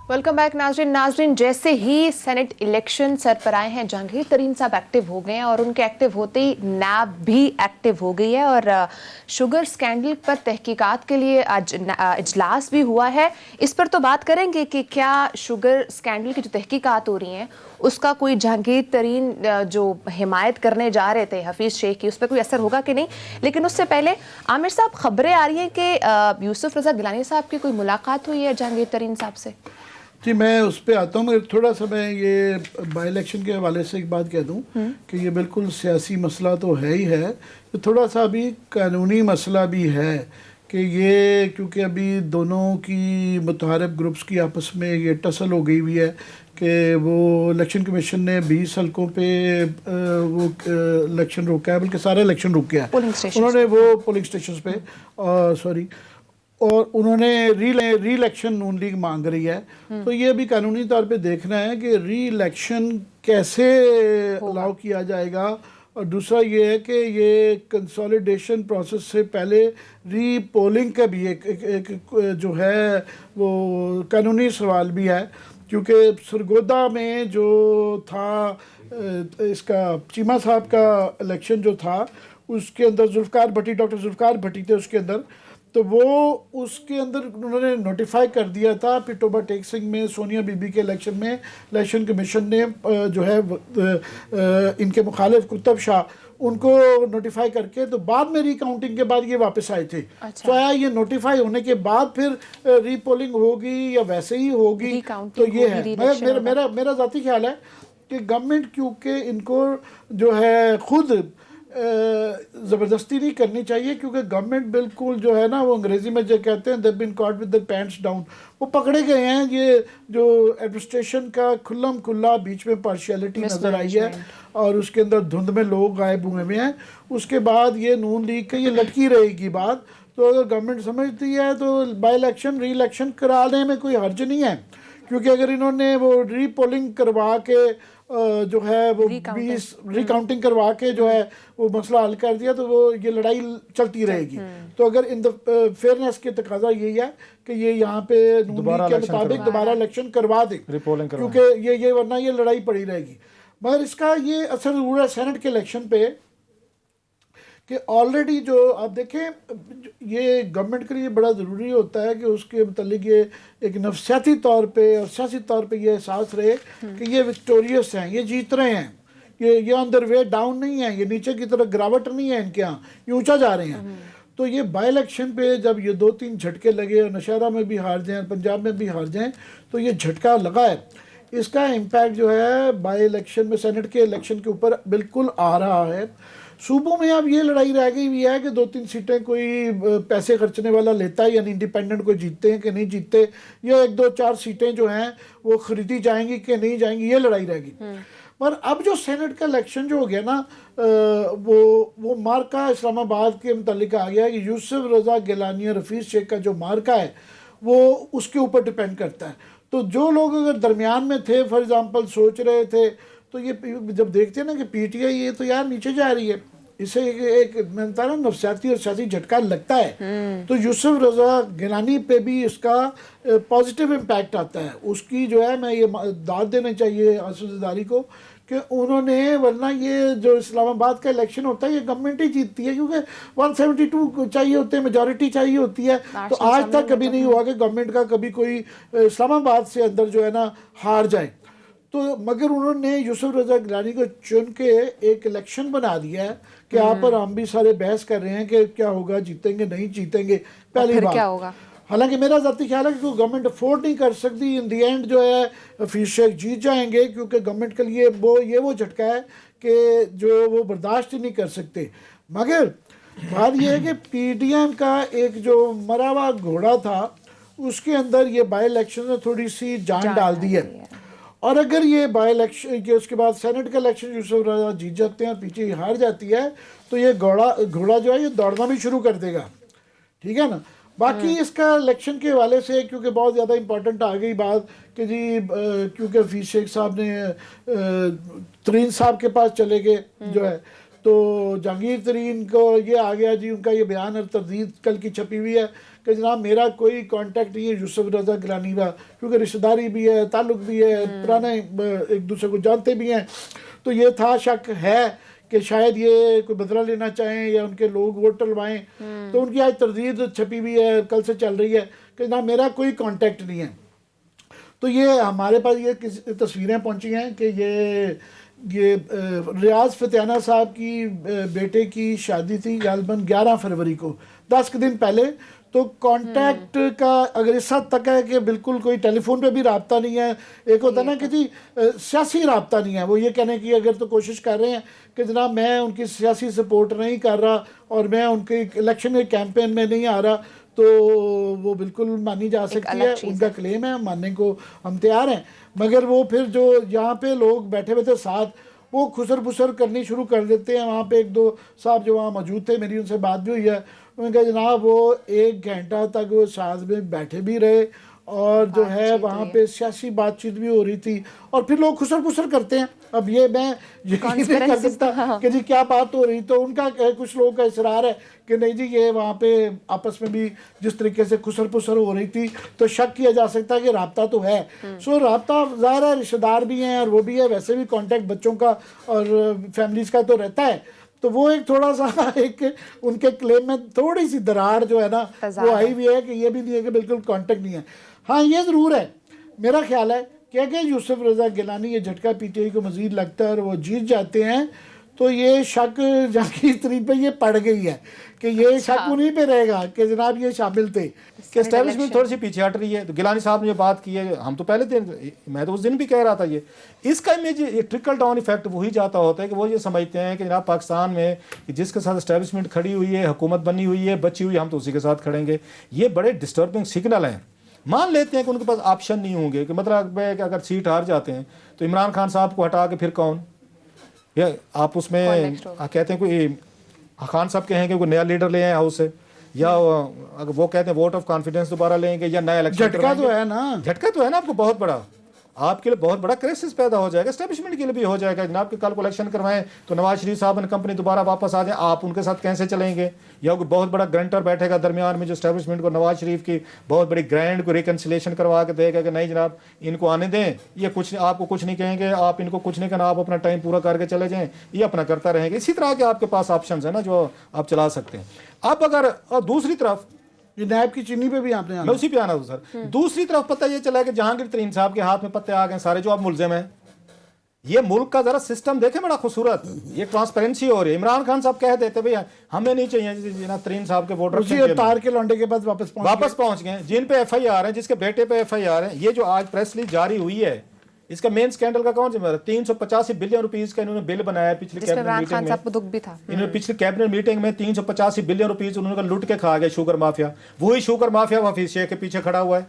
Welcome back नाजरीन, जैसे ही senate election sir पर आए हैं, जहांगीर तरीन साहब एक्टिव हो गए हैं और उनके एक्टिव होते ही नैब भी एक्टिव हो गई है और शुगर स्कैंडल पर तहकीकात के लिए आज इजलास भी हुआ है। इस पर तो बात करेंगे कि क्या शुगर स्कैंडल की जो तहकीकात हो रही हैं उसका कोई जहांगीर तरीन जो हिमायत करने जा रहे थे हफीज शेख की, उस पर कोई असर होगा कि नहीं। लेकिन उससे पहले आमिर साहब, खबरें आ रही हैं कि यूसुफ रजा गिलानी साहब की कोई मुलाकात हुई है जहांगीर तरीन साहब से। जी, मैं उस पर आता हूँ, मगर थोड़ा सा मैं ये बाई इलेक्शन के हवाले से एक बात कह दूँ कि ये बिल्कुल सियासी मसला तो है ही है, तो थोड़ा सा अभी कानूनी मसला भी है कि ये क्योंकि अभी दोनों की मुतहारब ग्रुप्स की आपस में ये टसल हो गई हुई है कि वो इलेक्शन कमीशन ने 20 हल्कों पे वो इलेक्शन रोका है, बल्कि सारा इलेक्शन रुक गया है। उन्होंने वो पोलिंग स्टेशन पे सॉरी और उन्होंने री इलेक्शन नून लीग मांग रही है। तो ये भी कानूनी तौर पे देखना है कि री इलेक्शन कैसे अलाउ किया जाएगा। और दूसरा ये है कि ये कंसोलिडेशन प्रोसेस से पहले री पोलिंग का भी एक जो है वो कानूनी सवाल भी है, क्योंकि सरगोदा में जो था इसका चीमा साहब का इलेक्शन जो था उसके अंदर जुल्फ़िकार भट्टी, डॉक्टर जुल्फ़िकार भट्टी थे उसके अंदर, तो वो उसके अंदर उन्होंने नोटिफाई कर दिया था पिटोबा टेक सिंह में सोनिया बीबी के इलेक्शन में इलेक्शन कमीशन ने जो है इनके मुखालिफ कुतुब शाह उनको नोटिफाई करके, तो बाद में रिकाउंटिंग के बाद ये वापस आए थे। अच्छा। तो आया ये नोटिफाई होने के बाद फिर रीपोलिंग होगी या वैसे ही होगी, तो ये है। मगर मेरा ज़ाती ख्याल है कि गवर्नमेंट क्योंकि इनको जो है खुद ज़बरदस्ती नहीं करनी चाहिए, क्योंकि गवर्नमेंट बिल्कुल जो है ना वो अंग्रेज़ी में जो कहते हैं they've been caught with their pants down, वो पकड़े गए हैं। ये जो एडमिनिस्ट्रेशन का खुल्लम खुल्ला बीच में पार्शियलिटी नज़र आई है और उसके अंदर धुंध में लोग गायब हुए हुए हैं। उसके बाद ये नून लीग का ये लटकी रहेगी बात। तो अगर गवर्नमेंट समझती है तो बाई इलेक्शन री इलेक्शन कराने में कोई हर्ज नहीं है, क्योंकि अगर इन्होंने वो री पोलिंग करवा के जो है वो 20 रिकाउंटिंग करवा के जो है वो मसला हल कर दिया तो वो ये लड़ाई चलती रहेगी। तो अगर इन द फेयरनेस के तकाजा यही है कि ये यहाँ पे नून लीग के मुताबिक दोबारा इलेक्शन करवा दे, क्योंकि ये वरना ये लड़ाई पड़ी रहेगी। मगर इसका ये असर जरूर है सेनेट के इलेक्शन पे कि ऑलरेडी जो आप देखें ये गवर्नमेंट के लिए बड़ा ज़रूरी होता है कि उसके मतलब ये एक नफसियाती तौर पे और सियासी तौर पे ये एहसास रहे कि ये विक्टोरियस हैं, ये जीत रहे हैं, ये ऑन द वे डाउन नहीं है, ये नीचे की तरफ गिरावट नहीं है इनके यहाँ, ये ऊंचा जा रहे हैं। तो ये बाई इलेक्शन पे जब ये 2-3 झटके लगे और नौशहरा में भी हार जाएँ, पंजाब में भी हार जाएँ, तो ये झटका लगा है। इसका इम्पैक्ट जो है बाई इलेक्शन में सेनेट के इलेक्शन के ऊपर बिल्कुल आ रहा है। सूबों में अब ये लड़ाई रह गई हुई है कि 2-3 सीटें कोई पैसे खर्चने वाला लेता है, यानी इंडिपेंडेंट कोई जीतते हैं कि नहीं जीतते, या 1-2-4 सीटें जो हैं वो खरीदी जाएंगी कि नहीं जाएंगी, ये लड़ाई रहेगी। मगर अब जो सेनेट का इलेक्शन जो हो गया ना वो मार्का इस्लामाबाद के मुतालिक आ गया कि यूसुफ रजा गिलानी और हफीज शेख का जो मार्का है वो उसके ऊपर डिपेंड करता है। तो जो लोग अगर दरमियान में थे, फॉर एग्जाम्पल सोच रहे थे, तो ये जब देखते हैं ना कि पीटीआई ये तो यार नीचे जा रही है, इसे एक मनता ना नफसियाती और सियासी झटका लगता है, तो यूसुफ रजा गिलानी पे भी इसका पॉजिटिव इम्पैक्ट आता है। उसकी जो है मैं ये दाद देना चाहिए आसुदारी को कि उन्होंने, वरना ये जो इस्लामाबाद का इलेक्शन होता है ये गवर्नमेंट ही जीतती है, क्योंकि 172 चाहिए होते हैं, मेजॉरिटी चाहिए होती है। तो आज तक कभी नहीं हुआ कि गवर्नमेंट का कभी कोई इस्लामाबाद से अंदर जो है ना हार जाए। तो मगर उन्होंने यूसुफ रजा गिलानी को चुन के एक इलेक्शन बना दिया है कि आप और हम भी सारे बहस कर रहे हैं कि क्या होगा, जीतेंगे नहीं जीतेंगे, पहली बात क्या होगा। हालांकि मेरा ज़ाती ख्याल है कि गवर्नमेंट अफोर्ड नहीं कर सकती, इन दी एंड जो है हफीज शेख जीत जाएंगे, क्योंकि गवर्नमेंट के लिए वो झटका है कि जो वो बर्दाश्त ही नहीं कर सकते। मगर बात यह है कि पीडीएम का एक जो मरा हुआ घोड़ा था उसके अंदर ये बाई इलेक्शन ने थोड़ी सी जान डाल दी है। और अगर ये बाई इलेक्शन के उसके बाद सेनेट का इलेक्शन यूसुफ रजा जीत जाते हैं, पीछे हार जाती है, तो ये घोड़ा जो है ये दौड़ना भी शुरू कर देगा, ठीक है ना। बाकी इसका इलेक्शन के हवाले से क्योंकि बहुत ज़्यादा इंपॉर्टेंट आ गई बात कि जी क्योंकि हफीज शेख साहब ने तरीन साहब के पास चले गए जो है, तो जहांगीर तरीन को ये आ गया जी, उनका ये बयान और तरदीद कल की छपी हुई है कि जनाब मेरा कोई कांटेक्ट नहीं है यूसुफ रजा गिलानी का, क्योंकि रिश्तेदारी भी है, ताल्लुक भी है, पुराने एक दूसरे को जानते भी हैं। तो ये था, शक है कि शायद ये कोई बदला लेना चाहें या उनके लोग वोट डलवाएं। तो उनकी आज तरदीद छपी हुई है, कल से चल रही है कि जनाब मेरा कोई कांटेक्ट नहीं है। तो ये हमारे पास ये तस्वीरें पहुंची हैं कि ये रियाज फतेहाना साहब की बेटे की शादी थी गालबन 11 फरवरी को, 10 के दिन पहले। तो कांटेक्ट का अगर इस हद तक है कि बिल्कुल कोई टेलीफोन पे भी रब्ता नहीं है, एक होता है ना कि जी सियासी रब्ता नहीं है, वो ये कहने की अगर तो कोशिश कर रहे हैं कि जनाब मैं उनकी सियासी सपोर्ट नहीं कर रहा और मैं उनके इलेक्शन के कैंपेन में नहीं आ रहा, तो वो बिल्कुल मानी जा सकती है, उनका क्लेम है, मानने को हम तैयार हैं। मगर वो फिर जो यहाँ पे लोग बैठे हुए थे साथ, वो खुसर फुसर करनी शुरू कर देते हैं। वहाँ पे एक दो साहब जो वहाँ मौजूद थे, मेरी उनसे बात भी हुई है, उन्होंने कहा जनाब वो 1 घंटा तक वो साथ में बैठे भी रहे और जो है वहाँ पे सियासी बातचीत भी हो रही थी, और फिर लोग खुसर फुसर करते हैं। अब ये मैं यकीन नहीं कर सकता कि जी क्या बात हो रही, तो उनका कुछ लोगों का इसरार है कि नहीं जी ये वहाँ पे आपस में भी जिस तरीके से खुसर फुसर हो रही थी, तो शक किया जा सकता है कि राब्ता तो है। सो राब्ता ज़ाहिर है, रिश्तेदार भी हैं और वो भी है, वैसे भी कांटेक्ट बच्चों का और फैमिलीज़ का तो रहता है। तो वो एक थोड़ा सा एक उनके क्लेम में थोड़ी सी दरार जो है ना वो आई हुई है कि ये भी नहीं है कि बिल्कुल कांटेक्ट नहीं है। हाँ ये ज़रूर है, मेरा ख्याल है कि अगर यूसुफ रजा गिलानी ये झटका पीटीआई को मजीद लगता है और वो जीत जाते हैं, तो ये शक जहांगीर तरीन पे ये पड़ गई है कि ये शक उन्हीं पे रहेगा कि जनाब ये शामिल थे। कि एस्टेब्लिशमेंट थोड़ी सी पीछे हट रही है। तो गिलानी साहब ने जो बात की है, हम तो पहले दिन, मैं तो उस दिन भी कह रहा था, ये इसका इमेज ट्रिकल डाउन इफेक्ट वही जाता होता है कि वो ये समझते हैं कि जनाब पाकिस्तान में कि जिसके साथ एस्टेब्लिशमेंट खड़ी हुई है, हुकूमत बनी हुई है, बची हुई, हम तो उसी के साथ खड़ेंगे। ये बड़े डिस्टर्बिंग सिग्नल हैं। मान लेते हैं कि उनके पास ऑप्शन नहीं होंगे, कि मतलब कि अगर सीट हार जाते हैं तो इमरान खान साहब को हटा के फिर कौन, या आप उसमें कहते हैं कोई खान साहब कहेंगे कोई नया लीडर ले आए हाउस से, या अगर वो कहते हैं वोट ऑफ कॉन्फिडेंस दोबारा लेंगे या नया इलेक्शन। झटका तो है ना, झटका तो है ना आपको बहुत बड़ा, आपके लिए बहुत बड़ा क्राइसिस पैदा हो जाएगा, एस्टेब्लिशमेंट के लिए भी हो जाएगा। जनाब के कल को इलेक्शन करवाएं तो नवाज शरीफ साहब ने कंपनी दोबारा वापस आ जाए, आप उनके साथ कैसे चलेंगे? या कोई बहुत बड़ा ग्रंटर बैठेगा दरमियान में जो एस्टेब्लिशमेंट को, नवाज शरीफ की बहुत बड़ी ग्रैंड को रिकन्सिलेशन करवा के देगा कि नहीं जनाब इनको आने दें, ये कुछ आपको कुछ नहीं कहेंगे, आप इनको कुछ नहीं करना, आप अपना टाइम पूरा करके चले जाएं, ये अपना करता रहेंगे। इसी तरह के आपके पास ऑप्शन है ना जो आप चला सकते हैं। आप अगर, और दूसरी तरफ ये नायब की चीनी पे भी आपने मैं उसी पे आना था सर। दूसरी तरफ पता ये चला कि जहांगीर तरीन साहब के हाथ में पत्ते आ गए सारे, जो अब मुलजिम हैं। ये मुल्क का जरा सिस्टम देखे बड़ा खूबसूरत, ये ट्रांसपेरेंसी हो रही है। इमरान खान साहब कह देते भैया हमें नहीं चाहिए तरीन साहब के वोटर, तार के लौंडे के पास वापस पहुंच गए, जिन पे FIR है, जिसके बेटे पे FIR है। ये जो आज प्रेस रिलीज जारी हुई है, इसका मेन स्कैंडल का कौन जिम्मेदार? 385 बिलियन रुपीस का इन्होंने बिल बनाया पिछले कैबिनेट मीटिंग में। दुख भी था इन्होंने पिछले कैबिनेट मीटिंग में 385 बिलियन रुपीस उन्होंने लूट के खा गए शुगर माफिया। वही शुगर माफिया वफीस शेख के पीछे खड़ा हुआ है।